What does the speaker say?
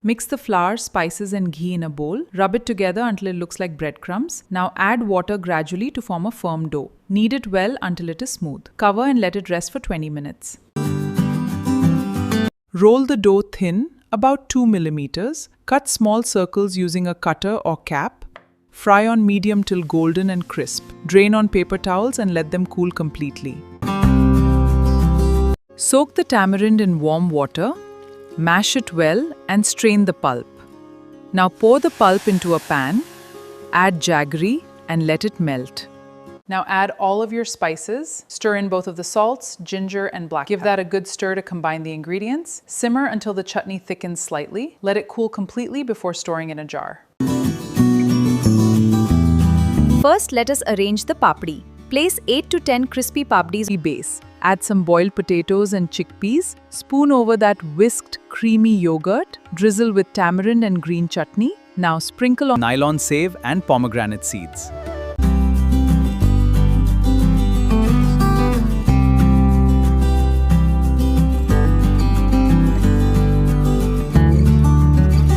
Mix the flour, spices and ghee in a bowl. Rub it together until it looks like breadcrumbs. Now add water gradually to form a firm dough. Knead it well until it is smooth. Cover and let it rest for 20 minutes. Roll the dough thin, about 2 millimeters. Cut small circles using a cutter or cap. Fry on medium till golden and crisp. Drain on paper towels and let them cool completely. Soak the tamarind in warm water. Mash it well and strain the pulp. Now pour the pulp into a pan. Add jaggery and let it melt. Now add all of your spices. Stir in both of the salts, ginger and black pepper. Give that a good stir to combine the ingredients. Simmer until the chutney thickens slightly. Let it cool completely before storing in a jar. First, let us arrange the papdi. Place 8 to 10 crispy papdis Base. Add some boiled potatoes and chickpeas. Spoon over that whisked creamy yogurt. Drizzle with tamarind and green chutney. Now sprinkle on nylon save and pomegranate seeds.